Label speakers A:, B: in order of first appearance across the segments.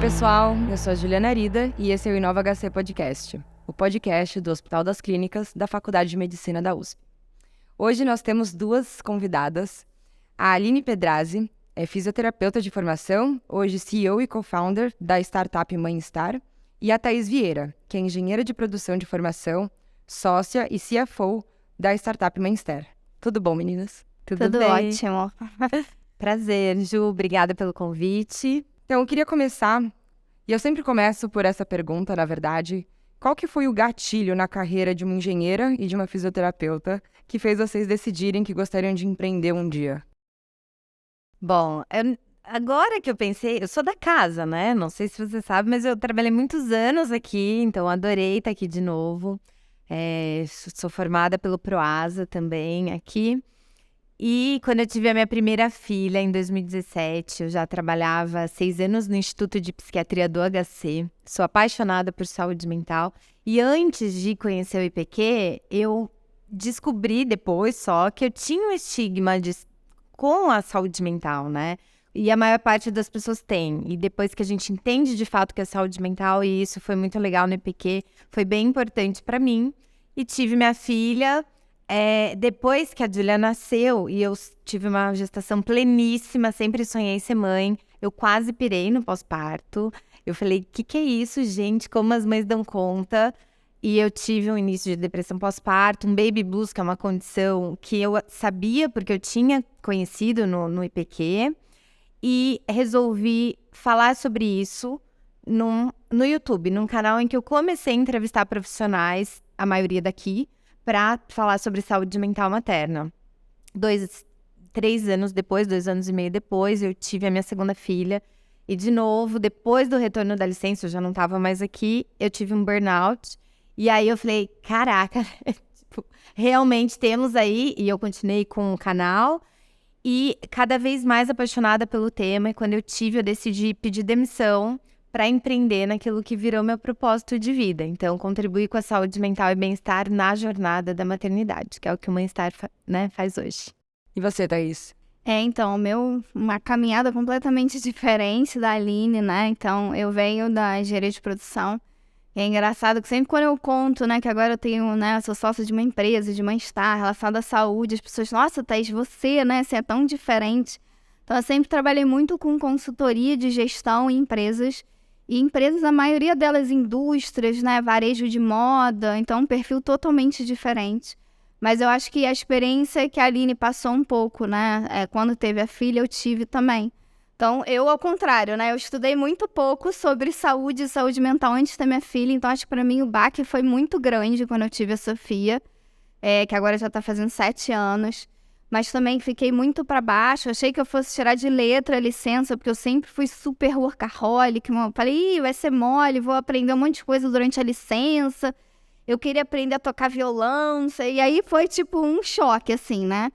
A: pessoal, eu sou a Juliana Arida e esse é o Inova HC Podcast, o podcast do Hospital das Clínicas da Faculdade de Medicina da USP. Hoje nós temos duas convidadas, a Aline Pedrazzi, é fisioterapeuta de formação, hoje CEO e co-founder da startup Mãe Star, e a Thaís Vieira, que é engenheira de produção de formação, sócia e CFO da startup Mãe Star. Tudo bom, meninas?
B: Tudo
C: bem?
B: Ótimo.
C: Prazer, Ju. Obrigada pelo convite.
A: Então, eu queria começar, e eu sempre começo por essa pergunta, na verdade, qual que foi o gatilho na carreira de uma engenheira e de uma fisioterapeuta que fez vocês decidirem que gostariam de empreender um dia?
C: Bom, agora que eu pensei, eu sou da casa, né? Não sei se você sabe, mas eu trabalhei muitos anos aqui, então adorei estar aqui de novo. Sou formada pelo Proasa também aqui. E quando eu tive a minha primeira filha, em 2017, eu já trabalhava há 6 anos no Instituto de Psiquiatria do HC. Sou apaixonada por saúde mental. E antes de conhecer o IPQ, eu descobri depois só que eu tinha um estigma com a saúde mental, né? E a maior parte das pessoas tem. E depois que a gente entende de fato que é saúde mental, e isso foi muito legal no IPQ, foi bem importante para mim. E tive minha filha... depois que a Julia nasceu e eu tive uma gestação pleníssima, sempre sonhei ser mãe, eu quase pirei no pós-parto. Eu falei, que é isso, gente? Como as mães dão conta? E eu tive um início de depressão pós-parto, um baby blues, que é uma condição que eu sabia porque eu tinha conhecido no IPQ. E resolvi falar sobre isso no YouTube, num canal em que eu comecei a entrevistar profissionais, a maioria daqui, para falar sobre saúde mental materna. 3 anos depois, 2 anos e meio depois, eu tive a minha segunda filha. E, de novo, depois do retorno da licença, eu já não estava mais aqui, eu tive um burnout. E aí eu falei, caraca, realmente temos aí... E eu continuei com o canal. E cada vez mais apaixonada pelo tema. E quando eu decidi pedir demissão para empreender naquilo que virou meu propósito de vida. Então, contribuir com a saúde mental e bem-estar na jornada da maternidade, que é o que o Mãe Star faz hoje.
A: E você, Thaís?
B: Então, uma caminhada completamente diferente da Aline, né? Então, eu venho da engenharia de produção. E é engraçado que sempre quando eu conto, né, que agora eu tenho, né, eu sou sócia de uma empresa, de Mãe Star, relacionada à saúde, as pessoas, nossa, Thaís, você, né, assim, é tão diferente. Então, eu sempre trabalhei muito com consultoria de gestão em empresas. E empresas, a maioria delas indústrias, né, varejo de moda, então um perfil totalmente diferente. Mas eu acho que a experiência que a Aline passou um pouco, né, quando teve a filha, eu tive também. Então, eu, ao contrário, né, eu estudei muito pouco sobre saúde e saúde mental antes da minha filha, então acho que para mim o baque foi muito grande quando eu tive a Sofia, que agora já está fazendo 7 anos. Mas também fiquei muito para baixo, achei que eu fosse tirar de letra a licença, porque eu sempre fui super workaholic, falei, vai ser mole, vou aprender um monte de coisa durante a licença, eu queria aprender a tocar violão, e aí foi tipo um choque, assim, né?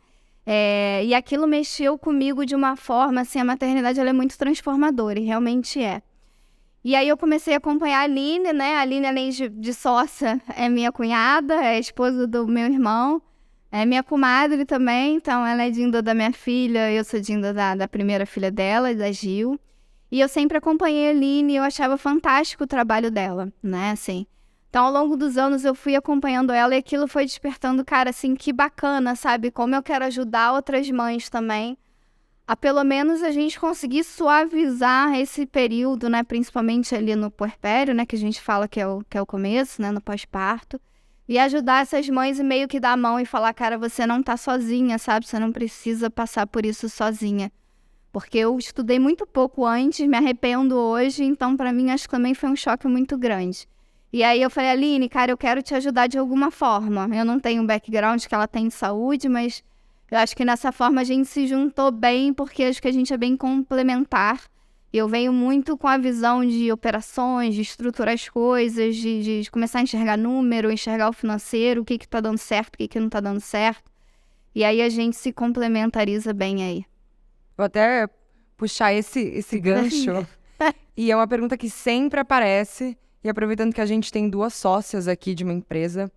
B: E aquilo mexeu comigo de uma forma, assim, a maternidade ela é muito transformadora, e realmente é. E aí eu comecei a acompanhar a Aline, né? A Aline, além de sócia, é minha cunhada, é esposa do meu irmão. É minha comadre também, então ela é dinda da minha filha, eu sou dinda da primeira filha dela, da Gil. E eu sempre acompanhei a Aline e eu achava fantástico o trabalho dela, né, assim. Então, ao longo dos anos, eu fui acompanhando ela e aquilo foi despertando, cara, assim, que bacana, sabe? Como eu quero ajudar outras mães também a, pelo menos, a gente conseguir suavizar esse período, né, principalmente ali no puerpério, né, que a gente fala que é o começo, né, no pós-parto. E ajudar essas mães e meio que dar a mão e falar, cara, você não tá sozinha, sabe? Você não precisa passar por isso sozinha. Porque eu estudei muito pouco antes, me arrependo hoje, então pra mim acho que também foi um choque muito grande. E aí eu falei, Aline, cara, eu quero te ajudar de alguma forma. Eu não tenho um background que ela tem em saúde, mas eu acho que nessa forma a gente se juntou bem, porque acho que a gente é bem complementar. Eu venho muito com a visão de operações, de estruturar as coisas, de começar a enxergar número, enxergar o financeiro, o que tá dando certo, o que não tá dando certo. E aí a gente se complementariza bem aí.
A: Vou até puxar esse gancho. E é uma pergunta que sempre aparece. E aproveitando que a gente tem 2 sócias aqui de uma empresa.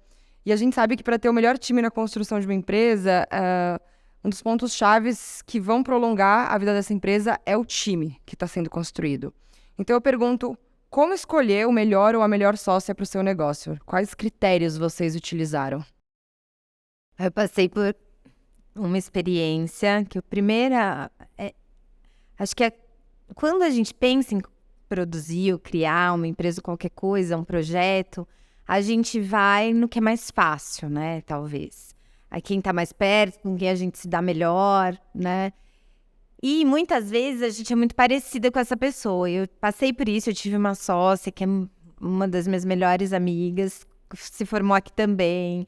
A: E a gente sabe que para ter o melhor time na construção de uma empresa... Um dos pontos chaves que vão prolongar a vida dessa empresa é o time que está sendo construído. Então eu pergunto, como escolher o melhor ou a melhor sócia para o seu negócio? Quais critérios vocês utilizaram?
C: Eu passei por uma experiência que acho que quando a gente pensa em produzir ou criar uma empresa, qualquer coisa, um projeto, a gente vai no que é mais fácil, né? Talvez. A quem tá mais perto, com quem a gente se dá melhor, né? E muitas vezes a gente é muito parecida com essa pessoa. Eu passei por isso, eu tive uma sócia que é uma das minhas melhores amigas, se formou aqui também,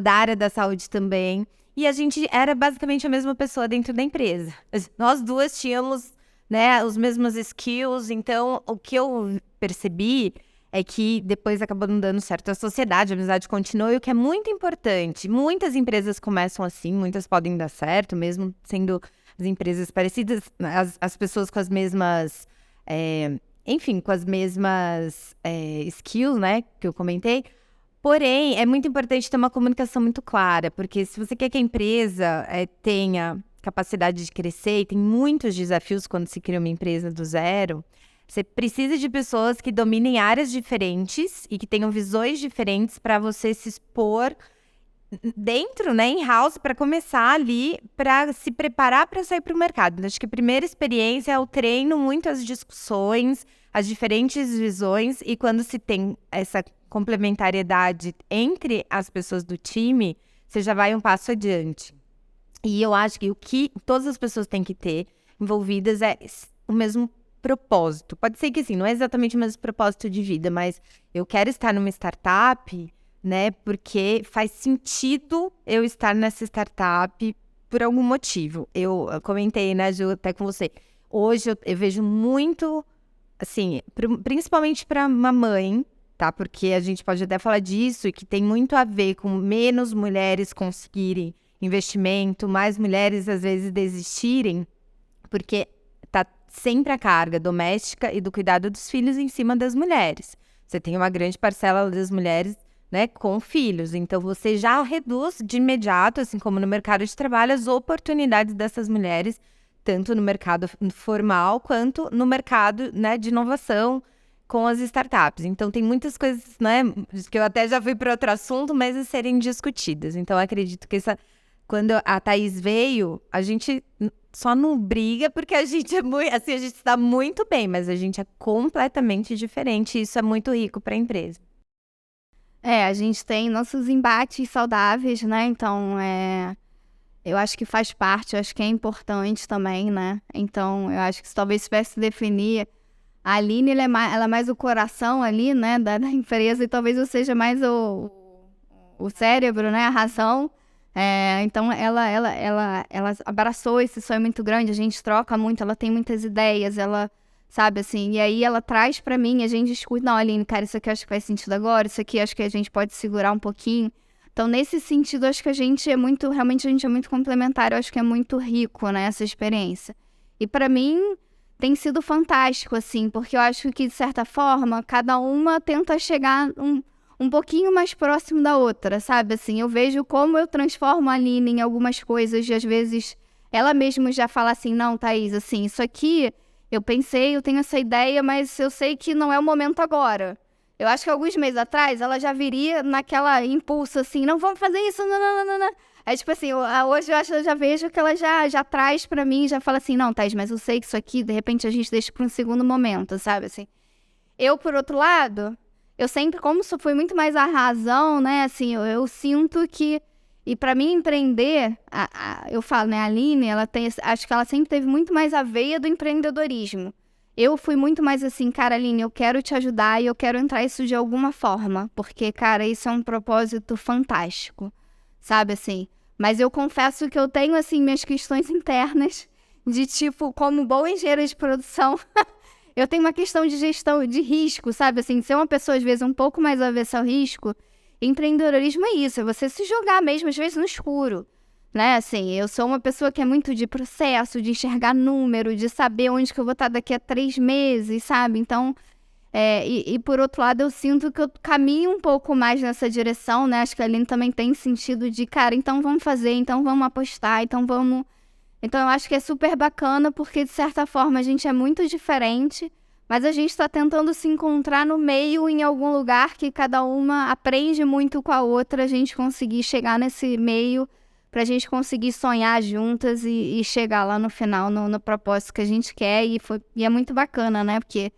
C: da área da saúde também. E a gente era basicamente a mesma pessoa dentro da empresa. Nós duas tínhamos, né, os mesmos skills. Então, o que eu percebi é que depois acabou não dando certo a sociedade, a amizade continuou. E o que é muito importante, muitas empresas começam assim, muitas podem dar certo, mesmo sendo as empresas parecidas, as pessoas com as mesmas, enfim, com as mesmas skills, né, que eu comentei. Porém, é muito importante ter uma comunicação muito clara, porque se você quer que a empresa tenha capacidade de crescer, e tem muitos desafios quando se cria uma empresa do zero, você precisa de pessoas que dominem áreas diferentes e que tenham visões diferentes para você se expor dentro, né, in-house, para começar ali, para se preparar para sair para o mercado. Então, acho que a primeira experiência é o treino, muito as discussões, as diferentes visões, e quando se tem essa complementariedade entre as pessoas do time, você já vai um passo adiante. E eu acho que o que todas as pessoas têm que ter envolvidas é o mesmo propósito. Pode ser que assim, não é exatamente o mesmo propósito de vida, mas eu quero estar numa startup, né, porque faz sentido eu estar nessa startup por algum motivo. Eu comentei, né, Ju, até com você. Hoje eu vejo muito, assim, principalmente para uma mãe, tá? Porque a gente pode até falar disso e que tem muito a ver com menos mulheres conseguirem investimento, mais mulheres às vezes desistirem, porque tá sempre a carga doméstica e do cuidado dos filhos em cima das mulheres. Você tem uma grande parcela das mulheres, né, com filhos, então você já reduz de imediato, assim como no mercado de trabalho, as oportunidades dessas mulheres, tanto no mercado formal quanto no mercado, né, de inovação com as startups. Então tem muitas coisas, né, que eu até já fui para outro assunto, mas a serem discutidas. Então eu acredito que quando a Thaís veio, a gente só não briga porque a gente é muito, assim, a gente está muito bem, mas a gente é completamente diferente e isso é muito rico para a empresa.
B: A gente tem nossos embates saudáveis, né? Então, eu acho que faz parte, eu acho que é importante também, né? Então, eu acho que se talvez tivesse definir, a Aline, ela é mais o coração ali, né, da empresa, e talvez eu seja mais o cérebro, né, a razão. Então, ela abraçou esse sonho muito grande, a gente troca muito, ela tem muitas ideias, ela... Sabe, assim, e aí ela traz pra mim, a gente discute, não, Aline, cara, isso aqui eu acho que faz sentido agora, isso aqui eu acho que a gente pode segurar um pouquinho. Então, nesse sentido, acho que realmente a gente é muito complementar, eu acho que é muito rico, né, essa experiência. E pra mim, tem sido fantástico, assim, porque eu acho que, de certa forma, cada uma tenta chegar um pouquinho mais próximo da outra, sabe, assim, eu vejo como eu transformo a Aline em algumas coisas, e às vezes ela mesma já fala assim, não, Thaís, assim, isso aqui... Eu pensei, eu tenho essa ideia, mas eu sei que não é o momento agora. Eu acho que alguns meses atrás, ela já viria naquela impulso assim, não, vamos fazer isso, não. Aí, tipo assim, hoje eu já vejo que ela já traz pra mim, já fala assim, não, Thaís, mas eu sei que isso aqui, de repente, a gente deixa pra um segundo momento, sabe, assim. Eu, por outro lado, eu sempre, como fui muito mais a razão, né, assim, eu sinto que... E para mim empreender, eu falo, né, a Aline, acho que ela sempre teve muito mais a veia do empreendedorismo. Eu fui muito mais assim, cara, Aline, eu quero te ajudar e eu quero entrar isso de alguma forma, porque, cara, isso é um propósito fantástico, sabe, assim. Mas eu confesso que eu tenho, assim, minhas questões internas, de tipo, como boa engenheira de produção, eu tenho uma questão de gestão de risco, sabe, assim, ser uma pessoa, às vezes, um pouco mais avessa ao risco. Empreendedorismo é isso, é você se jogar mesmo, às vezes, no escuro, né, assim, eu sou uma pessoa que é muito de processo, de enxergar número, de saber onde que eu vou estar daqui a 3 meses, sabe, então, e por outro lado, eu sinto que eu caminho um pouco mais nessa direção, né, acho que a Aline também tem sentido de, cara, então vamos fazer, então vamos apostar, então eu acho que é super bacana, porque, de certa forma, a gente é muito diferente, Mas a gente está tentando se encontrar no meio, em algum lugar que cada uma aprende muito com a outra, a gente conseguir chegar nesse meio, para a gente conseguir sonhar juntas e chegar lá no final, no propósito que a gente quer. E é muito bacana, né? Porque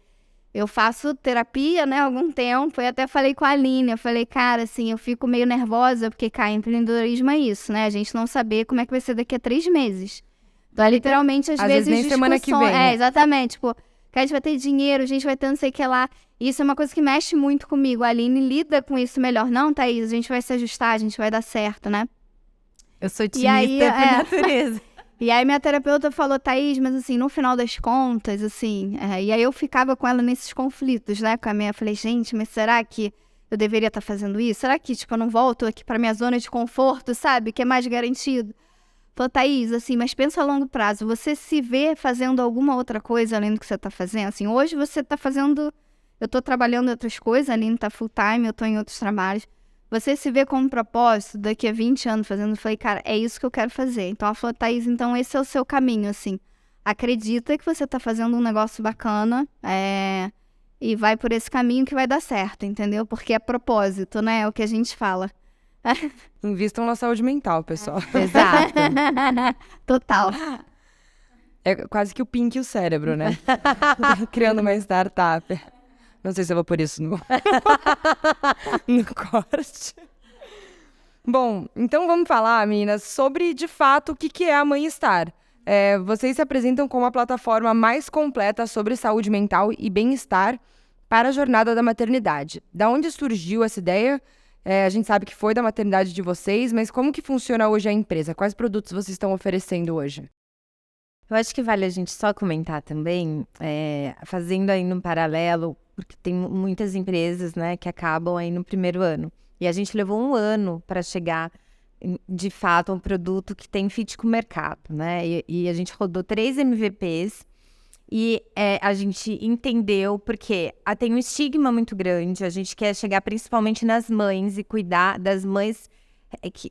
B: eu faço terapia, né, há algum tempo, e até falei com a Aline, eu falei, cara, assim, eu fico meio nervosa, porque, cara, empreendedorismo é isso, né? A gente não saber como é que vai ser daqui a 3 meses. Então, é literalmente, às vezes
A: nem semana que vem, né?
B: exatamente, tipo, que a gente vai ter dinheiro, a gente vai ter não sei o que lá. Isso é uma coisa que mexe muito comigo. A Aline lida com isso melhor. Não, Thaís, a gente vai se ajustar, a gente vai dar certo, né?
C: Eu sou otimista por natureza.
B: E aí minha terapeuta falou, Thaís, mas assim, no final das contas, assim... E aí eu ficava com ela nesses conflitos, né? Eu falei, gente, mas será que eu deveria estar fazendo isso? Será que, tipo, eu não volto aqui pra minha zona de conforto, sabe? Que é mais garantido. Falou, Thaís, assim, mas pensa a longo prazo. Você se vê fazendo alguma outra coisa além do que você tá fazendo? Assim, hoje você tá fazendo... Eu tô trabalhando em outras coisas, a Aline tá full time, eu tô em outros trabalhos. Você se vê como propósito daqui a 20 anos fazendo? Eu falei, cara, é isso que eu quero fazer. Então ela falou, Thaís, então esse é o seu caminho, assim. Acredita que você tá fazendo um negócio bacana e vai por esse caminho que vai dar certo, entendeu? Porque é propósito, né? É o que a gente fala.
A: Invistam na saúde mental, pessoal.
C: Exato.
B: Total.
A: É quase que o Pink e o cérebro, né? Criando uma startup. Não sei se eu vou por isso no corte. Bom, então vamos falar, meninas, sobre, de fato, o que é a Mãe Star. Vocês se apresentam como a plataforma mais completa sobre saúde mental e bem-estar para a jornada da maternidade. Da onde surgiu essa ideia? A gente sabe que foi da maternidade de vocês, mas como que funciona hoje a empresa? Quais produtos vocês estão oferecendo hoje?
C: Eu acho que vale a gente só comentar também, fazendo aí no paralelo, porque tem muitas empresas, né, que acabam aí no primeiro ano. E a gente levou 1 ano para chegar, de fato, a um produto que tem fit com o mercado, né? E a gente rodou 3 MVPs e a gente entendeu, porque tem um estigma muito grande, a gente quer chegar principalmente nas mães e cuidar das mães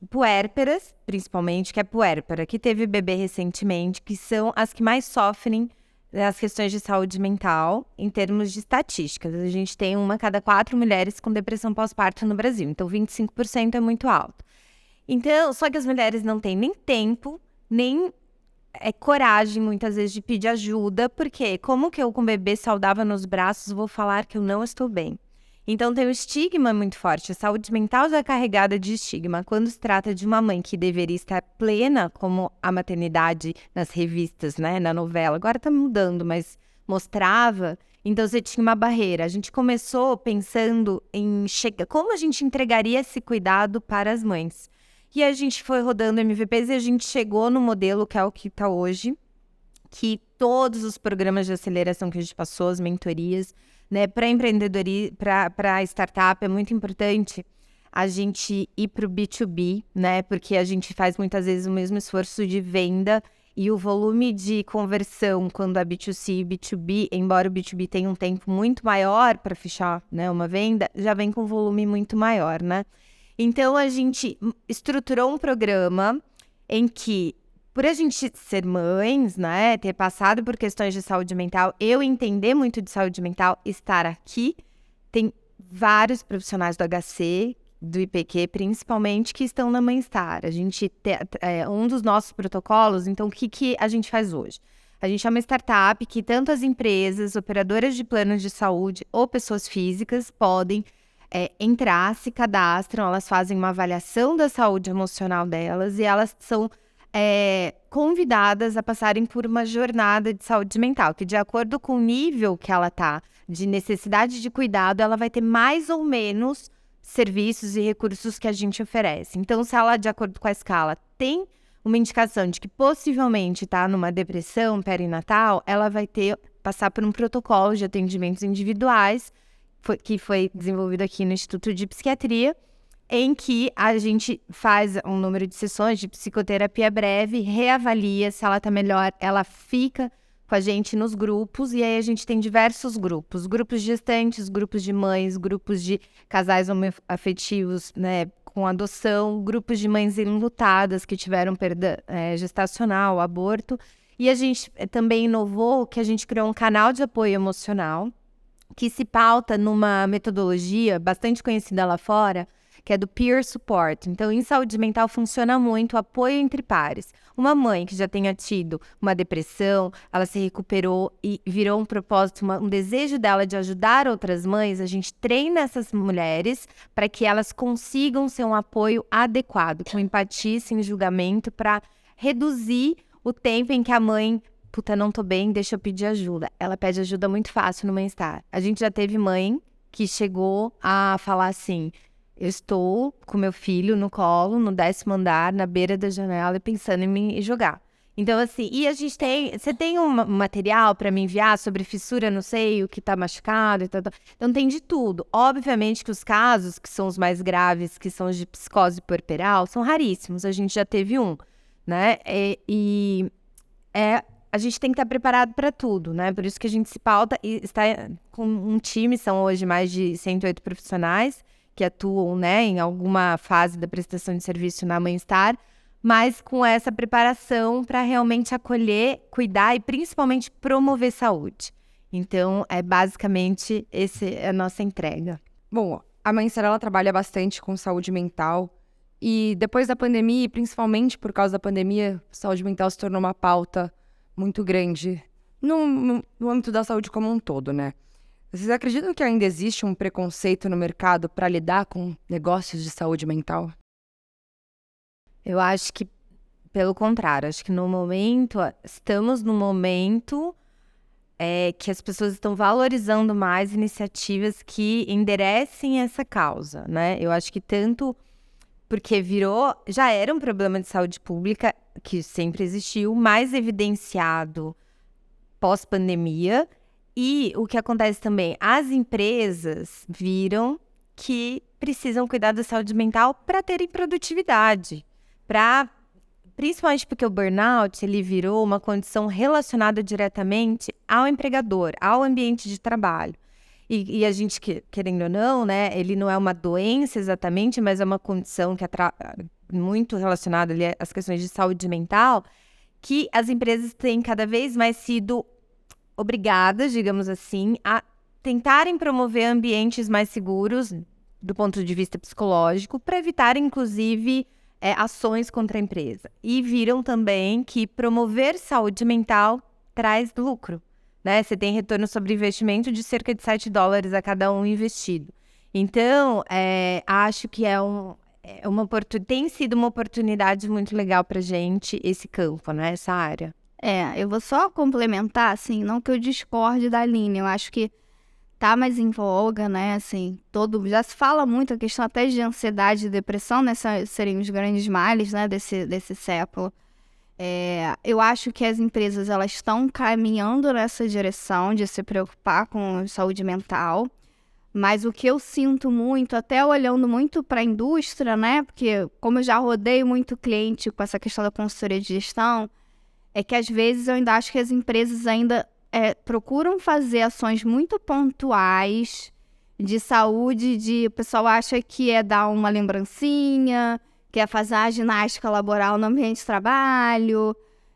C: puérperas, principalmente, que é puérpera, que teve bebê recentemente, que são as que mais sofrem as questões de saúde mental em termos de estatísticas. A gente tem 1 a cada 4 mulheres com depressão pós-parto no Brasil, então 25% é muito alto. Então, só que as mulheres não têm nem tempo, nem coragem, muitas vezes, de pedir ajuda, porque como que eu com o bebê saudável nos braços vou falar que eu não estou bem? Então tem um estigma muito forte, a saúde mental já é carregada de estigma. Quando se trata de uma mãe que deveria estar plena, como a maternidade nas revistas, né, na novela, agora tá mudando, mas mostrava, então você tinha uma barreira. A gente começou pensando em como a gente entregaria esse cuidado para as mães. E a gente foi rodando MVPs e a gente chegou no modelo que é o que está hoje, que todos os programas de aceleração que a gente passou, as mentorias, né, para empreendedorismo, para startup, é muito importante a gente ir para o B2B, né, porque a gente faz muitas vezes o mesmo esforço de venda e o volume de conversão quando é B2C e B2B, embora o B2B tenha um tempo muito maior para fechar, né, uma venda, já vem com volume muito maior, né? Então a gente estruturou um programa em que, por a gente ser mães, né, ter passado por questões de saúde mental, eu entender muito de saúde mental, estar aqui, tem vários profissionais do HC, do IPQ, principalmente, que estão na Mãe Star. A gente um dos nossos protocolos, então, o que a gente faz hoje? A gente é uma startup que tanto as empresas, operadoras de planos de saúde ou pessoas físicas podem entrar, se cadastram, elas fazem uma avaliação da saúde emocional delas e elas são convidadas a passarem por uma jornada de saúde mental, que de acordo com o nível que ela tá, de necessidade de cuidado, ela vai ter mais ou menos serviços e recursos que a gente oferece. Então, se ela, de acordo com a escala, tem uma indicação de que possivelmente está numa depressão perinatal, ela vai passar por um protocolo de atendimentos individuais, que foi desenvolvido aqui no Instituto de Psiquiatria, em que a gente faz um número de sessões de psicoterapia breve, reavalia se ela está melhor, ela fica com a gente nos grupos, e aí a gente tem diversos grupos de gestantes, grupos de mães, grupos de casais homoafetivos, né, com adoção, grupos de mães enlutadas que tiveram perda gestacional, aborto, E a gente também inovou que a gente criou um canal de apoio emocional que se pauta numa metodologia bastante conhecida lá fora, que é do peer support. Então, em saúde mental funciona muito o apoio entre pares. Uma mãe que já tenha tido uma depressão, ela se recuperou e virou um propósito, um desejo dela de ajudar outras mães, a gente treina essas mulheres para que elas consigam ser um apoio adequado, com empatia e sem julgamento, para reduzir o tempo em que a mãe... Puta, não tô bem, deixa eu pedir ajuda. Ela pede ajuda muito fácil no bem-estar. A gente já teve mãe que chegou a falar assim: eu estou com meu filho no colo, no 10º andar, na beira da janela, e pensando em me jogar. Então, assim, e a gente tem... Você tem um material para me enviar sobre fissura no seio que tá machucado e tal. Então, tem de tudo. Obviamente que os casos que são os mais graves, que são os de psicose puerperal, são raríssimos. A gente já teve um, né? A gente tem que estar preparado para tudo, né? Por isso que a gente se pauta e está com um time, são hoje mais de 108 profissionais que atuam, né, em alguma fase da prestação de serviço na Mãe-Star, mas com essa preparação para realmente acolher, cuidar e principalmente promover saúde. Então, basicamente essa é a nossa entrega.
A: Bom, a Mãe-Star, ela trabalha bastante com saúde mental e depois da pandemia, e principalmente por causa da pandemia, saúde mental se tornou uma pauta muito grande no âmbito da saúde como um todo, né? Vocês acreditam que ainda existe um preconceito no mercado para lidar com negócios de saúde mental?
C: Eu acho que, pelo contrário, acho que estamos no momento que as pessoas estão valorizando mais iniciativas que enderecem essa causa, né? Eu acho que tanto porque já era um problema de saúde pública que sempre existiu, mais evidenciado pós-pandemia. E o que acontece também, as empresas viram que precisam cuidar da saúde mental para terem produtividade, principalmente porque o burnout ele virou uma condição relacionada diretamente ao empregador, ao ambiente de trabalho. E a gente, querendo ou não, né, ele não é uma doença exatamente, mas é uma condição que muito relacionada ali às questões de saúde mental, que as empresas têm cada vez mais sido obrigadas, digamos assim, a tentarem promover ambientes mais seguros do ponto de vista psicológico, para evitar, inclusive, ações contra a empresa. E viram também que promover saúde mental traz lucro. Né? Você tem retorno sobre investimento de cerca de $7 a cada um investido. Então, acho que tem sido uma oportunidade muito legal para a gente esse campo, né? Essa área.
B: Eu vou só complementar, assim, não que eu discorde da Aline, eu acho que tá mais em voga, né, assim, já se fala muito a questão até de ansiedade e depressão, né, seriam os grandes males, né, desse século. Eu acho que as empresas, elas estão caminhando nessa direção de se preocupar com saúde mental, mas o que eu sinto muito, até olhando muito para a indústria, né, porque como eu já rodei muito cliente com essa questão da consultoria de gestão, é que às vezes eu ainda acho que as empresas ainda procuram fazer ações muito pontuais de saúde, o pessoal acha que é dar uma lembrancinha, que é fazer a ginástica laboral no ambiente de trabalho.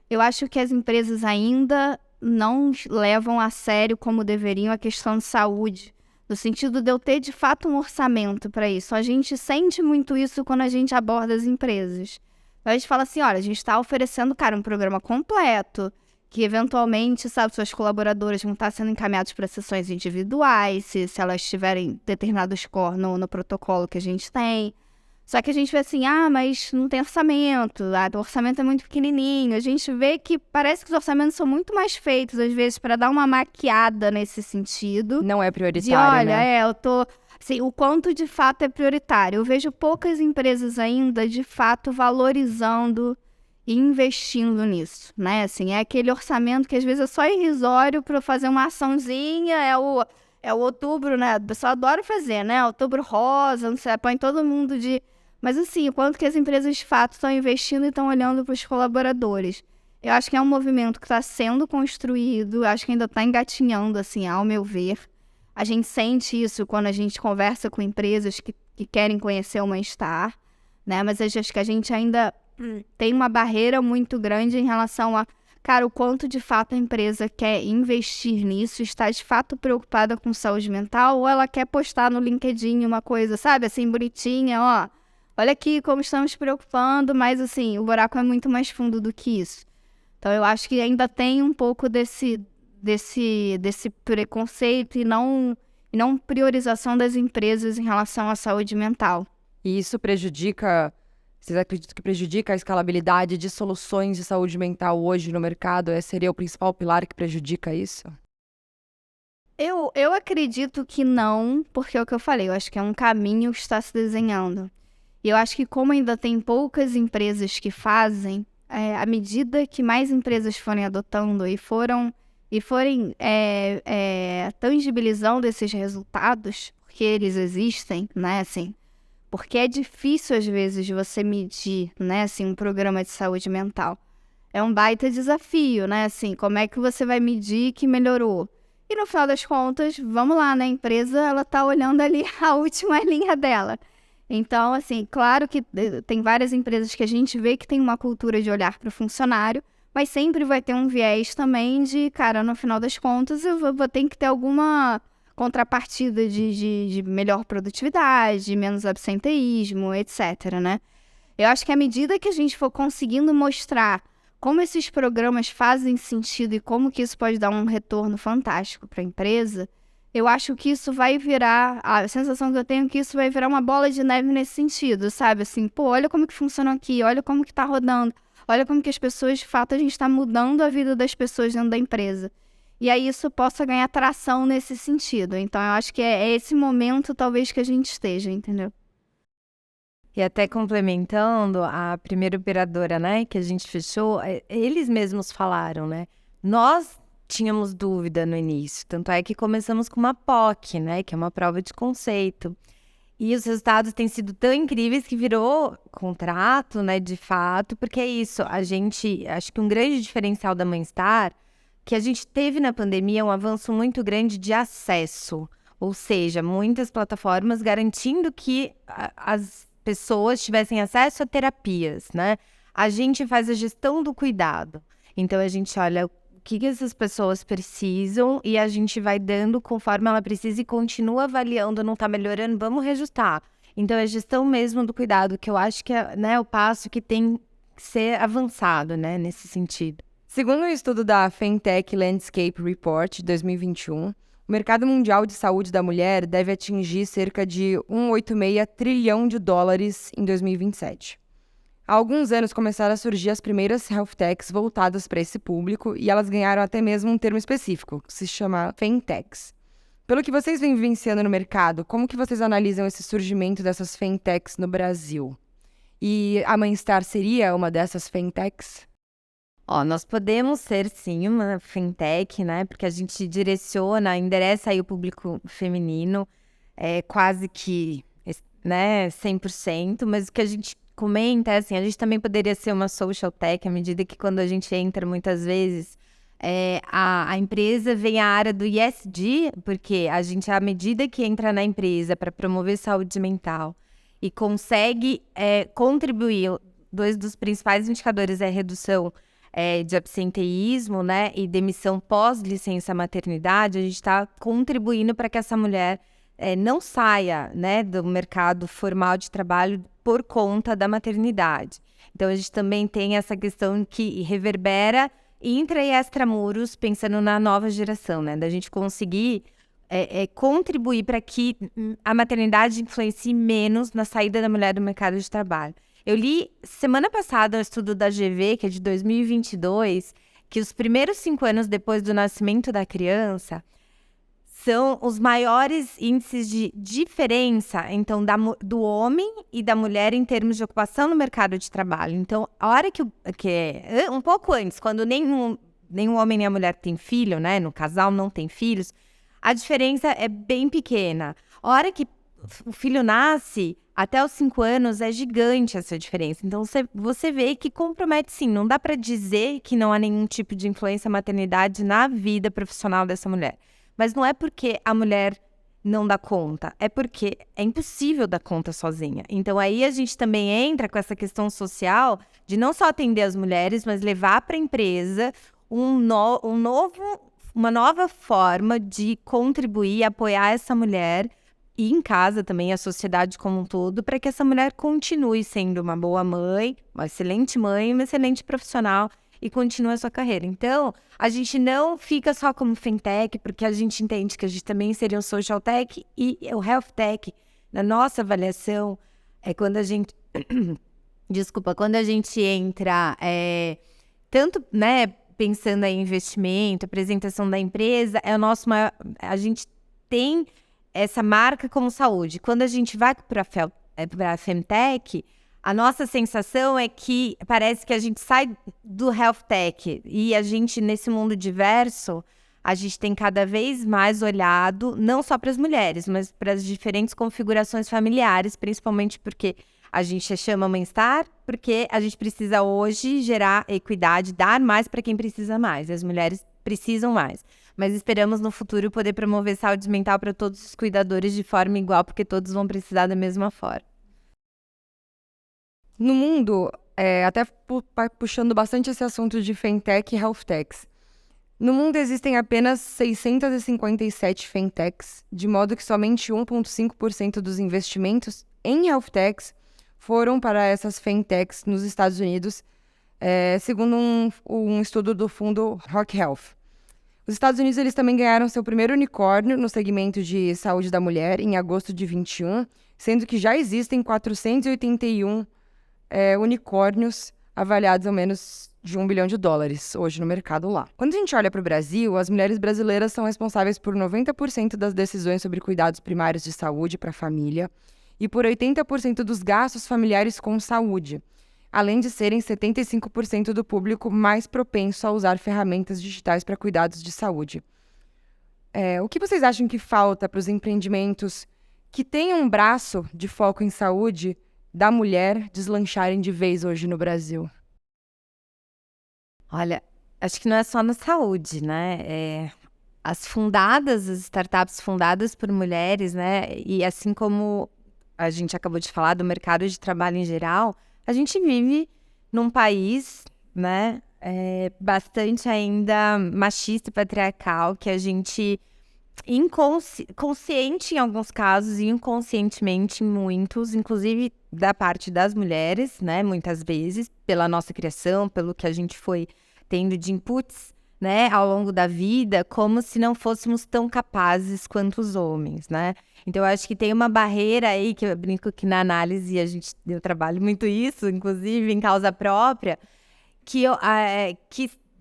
B: Eu acho que as empresas ainda não levam a sério como deveriam a questão de saúde, no sentido de eu ter de fato um orçamento para isso. A gente sente muito isso quando a gente aborda as empresas. A gente fala assim, olha, a gente está oferecendo, cara, um programa completo, que eventualmente, sabe, suas colaboradoras vão estar sendo encaminhadas para sessões individuais, se elas tiverem determinado score no protocolo que a gente tem. Só que a gente vê assim, mas não tem orçamento, o orçamento é muito pequenininho. A gente vê que parece que os orçamentos são muito mais feitos, às vezes, para dar uma maquiada nesse sentido.
A: Não é prioritário, né?
B: Eu tô... Assim, o quanto de fato é prioritário. Eu vejo poucas empresas ainda, de fato, valorizando e investindo nisso, né? Assim, é aquele orçamento que às vezes é só irrisório para fazer uma açãozinha, é o outubro, né? O pessoal adora fazer, né? Outubro rosa, não sei, põe todo mundo de... Mas assim, o quanto que as empresas de fato estão investindo e estão olhando para os colaboradores. Eu acho que é um movimento que está sendo construído, acho que ainda está engatinhando, assim, ao meu ver. A gente sente isso quando a gente conversa com empresas que querem conhecer o Mãe-Star, né? Mas acho que a gente ainda tem uma barreira muito grande em relação a cara, o quanto de fato a empresa quer investir nisso, está de fato preocupada com saúde mental, ou ela quer postar no LinkedIn uma coisa, sabe, assim, bonitinha, ó, olha aqui como estamos preocupando, mas assim, o buraco é muito mais fundo do que isso. Então eu acho que ainda tem um pouco desse preconceito e não priorização das empresas em relação à saúde mental.
A: E isso prejudica, vocês acreditam que prejudica a escalabilidade de soluções de saúde mental hoje no mercado? Esse seria o principal pilar que prejudica isso?
B: Eu acredito que não, porque é o que eu falei, eu acho que é um caminho que está se desenhando. E eu acho que como ainda tem poucas empresas que fazem, à medida que mais empresas forem adotando e forem tangibilizando esses resultados, porque eles existem, né, assim, porque é difícil às vezes você medir, né, assim, um programa de saúde mental. É um baita desafio, né, assim, como é que você vai medir que melhorou? E no final das contas, vamos lá, né, a empresa, ela tá olhando ali a última linha dela. Então, assim, claro que tem várias empresas que a gente vê que tem uma cultura de olhar para o funcionário, mas sempre vai ter um viés também de, cara, no final das contas, eu vou ter que ter alguma contrapartida de melhor produtividade, menos absenteísmo, etc, né? Eu acho que à medida que a gente for conseguindo mostrar como esses programas fazem sentido e como que isso pode dar um retorno fantástico para a empresa, eu acho que isso vai virar, a sensação que eu tenho é que isso vai virar uma bola de neve nesse sentido, sabe? Assim, pô, olha como que funciona aqui, olha como que tá rodando, olha como que as pessoas, de fato, a gente está mudando a vida das pessoas dentro da empresa. E aí isso possa ganhar tração nesse sentido. Então, eu acho que é esse momento, talvez, que a gente esteja, entendeu?
C: E até complementando, a primeira operadora, né, que a gente fechou, eles mesmos falaram, né? Nós tínhamos dúvida no início, tanto é que começamos com uma POC, né, que é uma prova de conceito. E os resultados têm sido tão incríveis que virou contrato, né, de fato, porque é isso, acho que um grande diferencial da Mãe-Star, que a gente teve na pandemia um avanço muito grande de acesso, ou seja, muitas plataformas garantindo que as pessoas tivessem acesso a terapias, né? A gente faz a gestão do cuidado. Então, a gente olha o que essas pessoas precisam e a gente vai dando conforme ela precisa e continua avaliando, não está melhorando, vamos reajustar. Então, é a gestão mesmo do cuidado, que eu acho que é, né, o passo que tem que ser avançado, né, nesse sentido.
A: Segundo um estudo da Fintech Landscape Report de 2021, o mercado mundial de saúde da mulher deve atingir cerca de 1,86 trilhão de dólares em 2027. Há alguns anos começaram a surgir as primeiras health techs voltadas para esse público e elas ganharam até mesmo um termo específico, que se chama Fintechs. Pelo que vocês vêm vivenciando no mercado, como que vocês analisam esse surgimento dessas Fintechs no Brasil? E a Mãe-Star seria uma dessas Fintechs?
C: Nós podemos ser, sim, uma fintech, né? Porque a gente endereça aí o público feminino, quase que, né, 100%, mas o que a gente comenta é assim, a gente também poderia ser uma social tech, à medida que quando a gente entra, muitas vezes, a empresa vem à área do ESG, porque a gente, à medida que entra na empresa para promover saúde mental e consegue contribuir, dois dos principais indicadores é a redução de absenteísmo, né, e demissão pós-licença maternidade, a gente está contribuindo para que essa mulher não saia, né, do mercado formal de trabalho por conta da maternidade. Então, a gente também tem essa questão que reverbera intra e extramuros, pensando na nova geração, né, da gente conseguir contribuir para que a maternidade influencie menos na saída da mulher do mercado de trabalho. Eu li semana passada um estudo da GV, que é de 2022, que os primeiros 5 anos depois do nascimento da criança são os maiores índices de diferença, então, do homem e da mulher em termos de ocupação no mercado de trabalho. Então, a hora que um pouco antes, quando nenhum homem nem a mulher tem filho, né, no casal não tem filhos, a diferença é bem pequena. A hora que o filho nasce, até os 5 anos, é gigante essa diferença. Então, você vê que compromete sim. Não dá para dizer que não há nenhum tipo de influência maternidade na vida profissional dessa mulher. Mas não é porque a mulher não dá conta, é porque é impossível dar conta sozinha. Então aí a gente também entra com essa questão social de não só atender as mulheres, mas levar para a empresa uma nova forma de contribuir, apoiar essa mulher e em casa também, a sociedade como um todo, para que essa mulher continue sendo uma boa mãe, uma excelente profissional e continue a sua carreira. Então, a gente não fica só como fintech, porque a gente entende que a gente também seria um social tech e o health tech. Na nossa avaliação, é quando a gente... Desculpa, quando a gente entra, tanto, né, pensando em investimento, apresentação da empresa, é o nosso maior... A gente tem essa marca como saúde. Quando a gente vai para a Femtech, a nossa sensação é que parece que a gente sai do health tech e a gente, nesse mundo diverso, a gente tem cada vez mais olhado, não só para as mulheres, mas para as diferentes configurações familiares, principalmente porque a gente chama Mãe-Estar, porque a gente precisa hoje gerar equidade, dar mais para quem precisa mais. As mulheres precisam mais. Mas esperamos no futuro poder promover saúde mental para todos os cuidadores de forma igual, porque todos vão precisar da mesma forma.
A: No mundo, até puxando bastante esse assunto de fintech e health techs, no mundo existem apenas 657 fintechs, de modo que somente 1,5% dos investimentos em health techs foram para essas fintechs nos Estados Unidos, segundo um estudo do fundo Rock Health. Os Estados Unidos eles também ganharam seu primeiro unicórnio no segmento de saúde da mulher em agosto de 21, sendo que já existem 481 unicórnios avaliados ao menos de $1 bilhão hoje no mercado lá. Quando a gente olha para o Brasil, as mulheres brasileiras são responsáveis por 90% das decisões sobre cuidados primários de saúde para a família e por 80% dos gastos familiares com saúde, além de serem 75% do público mais propenso a usar ferramentas digitais para cuidados de saúde. O que vocês acham que falta para os empreendimentos que têm um braço de foco em saúde da mulher deslancharem de vez hoje no Brasil?
C: Olha, acho que não é só na saúde, né? As startups fundadas por mulheres, né? E assim como a gente acabou de falar do mercado de trabalho em geral, a gente vive num país, né? Bastante ainda machista e patriarcal, que a gente, consciente em alguns casos e inconscientemente em muitos, inclusive da parte das mulheres, né? Muitas vezes, pela nossa criação, pelo que a gente foi tendo de inputs, né, ao longo da vida, como se não fôssemos tão capazes quanto os homens, né? Então, eu acho que tem uma barreira aí, que eu brinco que na análise eu trabalho muito isso, inclusive em causa própria, que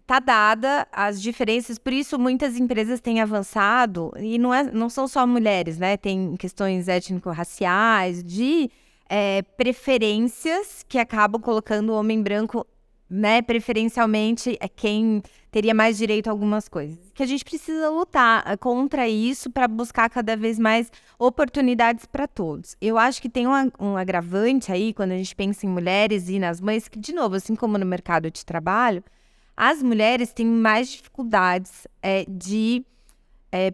C: está dada as diferenças, por isso muitas empresas têm avançado, e não são só mulheres, né? Tem questões étnico-raciais, de preferências que acabam colocando o homem branco, né, preferencialmente quem teria mais direito a algumas coisas. Que a gente precisa lutar contra isso para buscar cada vez mais oportunidades para todos. Eu acho que tem um agravante aí, quando a gente pensa em mulheres e nas mães, que, de novo, assim como no mercado de trabalho, as mulheres têm mais dificuldades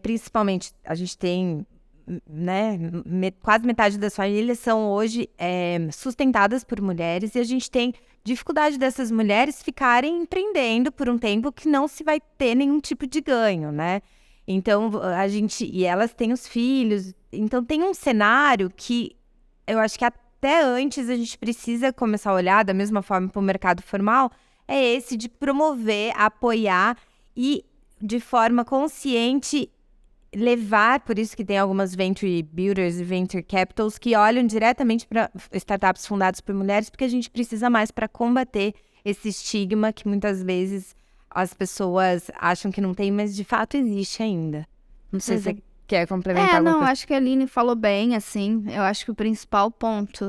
C: principalmente, a gente tem, né, quase metade das famílias são hoje sustentadas por mulheres, e a gente tem dificuldade dessas mulheres ficarem empreendendo por um tempo que não se vai ter nenhum tipo de ganho, né? Então, e elas têm os filhos, então tem um cenário que eu acho que até antes a gente precisa começar a olhar da mesma forma para o mercado formal, é esse de promover, apoiar e, de forma consciente, levar, por isso que tem algumas venture builders e venture capitals que olham diretamente para startups fundadas por mulheres, porque a gente precisa mais para combater esse estigma que muitas vezes as pessoas acham que não tem, mas de fato existe ainda. Não sei se você quer complementar alguma coisa.
B: Acho que a Aline falou bem, assim, eu acho que o principal ponto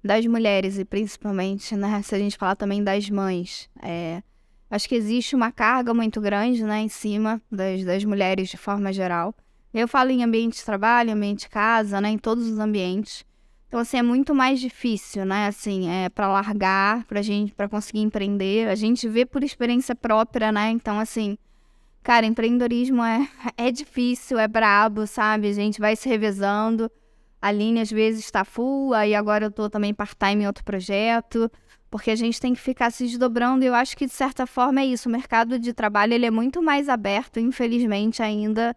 B: das mulheres e principalmente, né, se a gente falar também das mães, acho que existe uma carga muito grande, né, em cima das mulheres de forma geral. Eu falo em ambiente de trabalho, ambiente de casa, né, em todos os ambientes. Então, assim, é muito mais difícil, né, assim, para largar, para conseguir empreender. A gente vê por experiência própria, né, então, assim, Cara, empreendedorismo é difícil, é brabo, sabe? A gente vai se revezando. A Aline, às vezes, está full, aí agora eu tô também part-time em outro projeto, porque a gente tem que ficar se desdobrando, e eu acho que, de certa forma, é isso. O mercado de trabalho, ele é muito mais aberto, infelizmente, ainda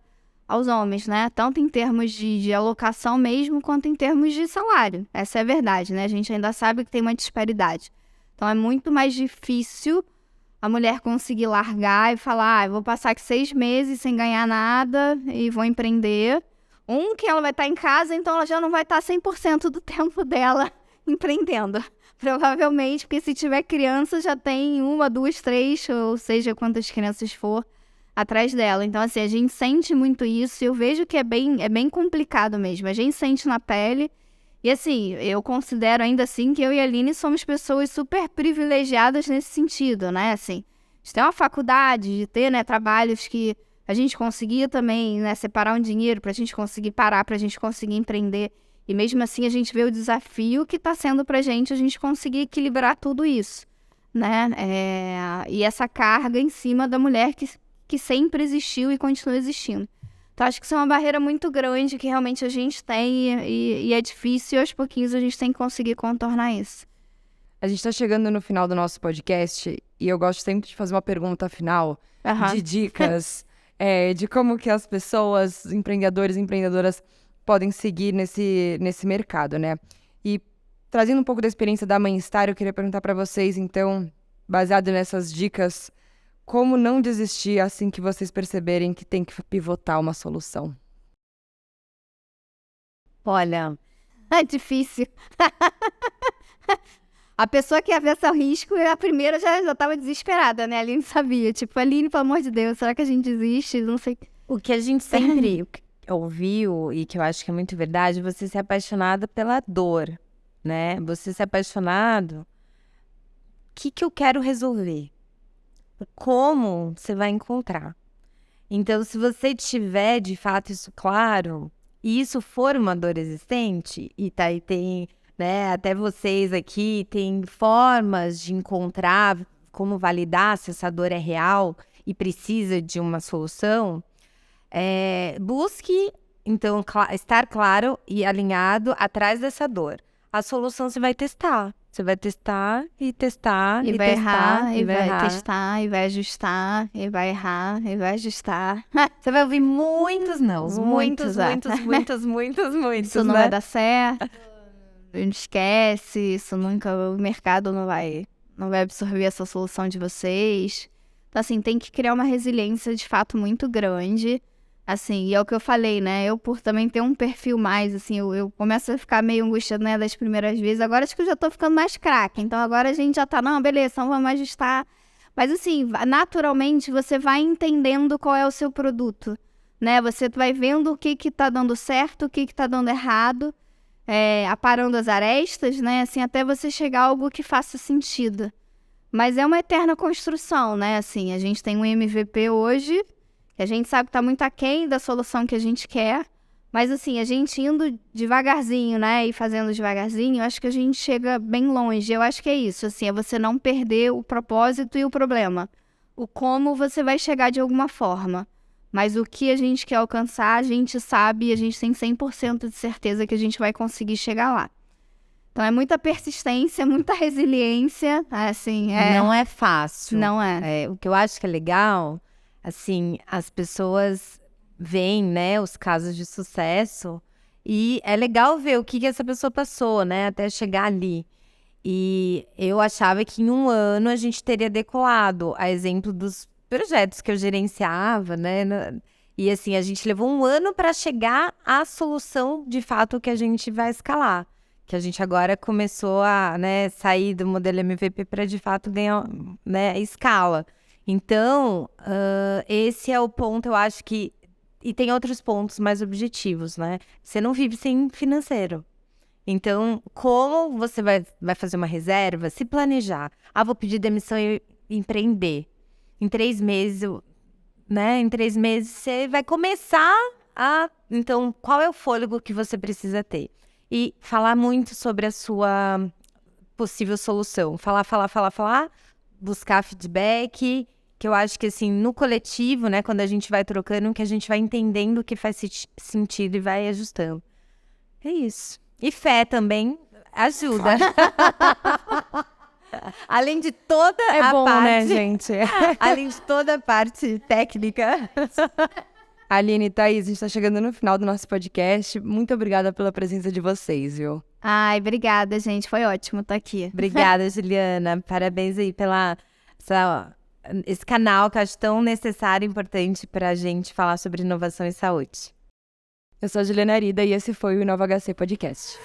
B: aos homens, né? Tanto em termos de alocação mesmo, quanto em termos de salário. Essa é a verdade, né? A gente ainda sabe que tem uma disparidade. Então, é muito mais difícil a mulher conseguir largar e falar, eu vou passar aqui 6 meses sem ganhar nada e vou empreender. Que ela vai estar em casa, então ela já não vai estar 100% do tempo dela empreendendo. Provavelmente, porque se tiver criança, já tem 1, 2, 3, ou seja, quantas crianças for atrás dela. Então, assim, a gente sente muito isso e eu vejo que é bem complicado mesmo. A gente sente na pele. E, assim, eu considero ainda assim que eu e a Aline somos pessoas super privilegiadas nesse sentido, né? Assim, de ter uma faculdade, de ter, né, trabalhos que a gente conseguia também, né, separar um dinheiro pra gente conseguir parar, pra gente conseguir empreender. E mesmo assim a gente vê o desafio que está sendo pra gente a gente conseguir equilibrar tudo isso, né? E essa carga em cima da mulher que sempre existiu e continua existindo. Então acho que isso é uma barreira muito grande que realmente a gente tem e é difícil e aos pouquinhos a gente tem que conseguir contornar isso.
A: A gente está chegando no final do nosso podcast e eu gosto sempre de fazer uma pergunta final de dicas de como que as pessoas, empreendedores e empreendedoras, podem seguir nesse mercado, né? E trazendo um pouco da experiência da Mãe Star, eu queria perguntar para vocês, então, baseado nessas dicas, como não desistir assim que vocês perceberem que tem que pivotar uma solução?
C: Olha,
B: É difícil. A pessoa que avessa ao risco, a primeira já estava desesperada, né? A Aline sabia. Tipo, Aline, pelo amor de Deus, será que a gente desiste? Não sei.
C: o que a gente sempre ouviu e que eu acho que é muito verdade, você ser apaixonada pela dor, né? Você ser apaixonado, o que eu quero resolver? Como você vai encontrar? Então, se você tiver de fato isso claro, e isso for uma dor existente, e tem, né, até vocês aqui tem formas de encontrar como validar se essa dor é real e precisa de uma solução, busque, então, estar claro e alinhado atrás dessa dor. A solução você vai testar. Você vai testar e testar
B: E
C: e
B: vai
C: testar
B: errar, e vai testar, e vai ajustar, e vai errar, e vai ajustar.
C: Você vai ouvir muitos nãos, muitos,
B: Isso não
C: né?
B: vai dar certo, não esquece, isso nunca, o mercado não vai absorver essa solução de vocês. Então, assim, tem que criar uma resiliência de fato muito grande. Assim, e é o que eu falei, né? Eu, por também ter um perfil mais, assim, eu começo a ficar meio angustiada, né, das primeiras vezes. Agora acho que eu já tô ficando mais craque. Então agora a gente já tá, não, beleza, então vamos ajustar. Mas assim, naturalmente você vai entendendo qual é o seu produto, né? Você vai vendo o que tá dando certo, o que tá dando errado, aparando as arestas, né? Assim, até você chegar a algo que faça sentido. Mas é uma eterna construção, né? Assim, a gente tem um MVP hoje, a gente sabe que tá muito aquém da solução que a gente quer, mas assim, a gente indo devagarzinho, né, e fazendo devagarzinho, eu acho que a gente chega bem longe. Eu acho que é isso, assim, é você não perder o propósito e o problema. O como você vai chegar de alguma forma. Mas o que a gente quer alcançar, a gente sabe e a gente tem 100% de certeza que a gente vai conseguir chegar lá. Então é muita persistência, muita resiliência, assim,
C: Não é fácil.
B: Não é.
C: O que eu acho que é legal, assim, as pessoas veem, né, os casos de sucesso e é legal ver o que essa pessoa passou, né, até chegar ali. E eu achava que em 1 ano a gente teria decolado, a exemplo dos projetos que eu gerenciava, né, e assim, a gente levou 1 ano para chegar à solução, de fato, que a gente vai escalar. Que a gente agora começou a, né, sair do modelo MVP para, de fato, ganhar, né, escala. Então, esse é o ponto, eu acho que... E tem outros pontos mais objetivos, né? Você não vive sem financeiro. Então, como você vai fazer uma reserva? Se planejar. Vou pedir demissão e empreender. Em 3 meses, né? Em 3 meses, você vai começar a... Então, qual é o fôlego que você precisa ter? E falar muito sobre a sua possível solução. Falar, buscar feedback que eu acho que, assim, no coletivo, né, quando a gente vai trocando, que a gente vai entendendo o que faz sentido e vai ajustando. É isso. E fé também ajuda. Além de toda a
A: bom,
C: parte...
A: né, gente?
C: Além de toda a parte técnica.
A: Aline e Thaís, a gente tá chegando no final do nosso podcast. Muito obrigada pela presença de vocês, viu?
B: Ai, obrigada, gente. Foi ótimo estar aqui.
C: Obrigada, Juliana. Parabéns aí esse canal que eu acho tão necessário e importante pra gente falar sobre inovação e saúde.
A: Eu sou a Juliana Arida e esse foi o Inova HC Podcast.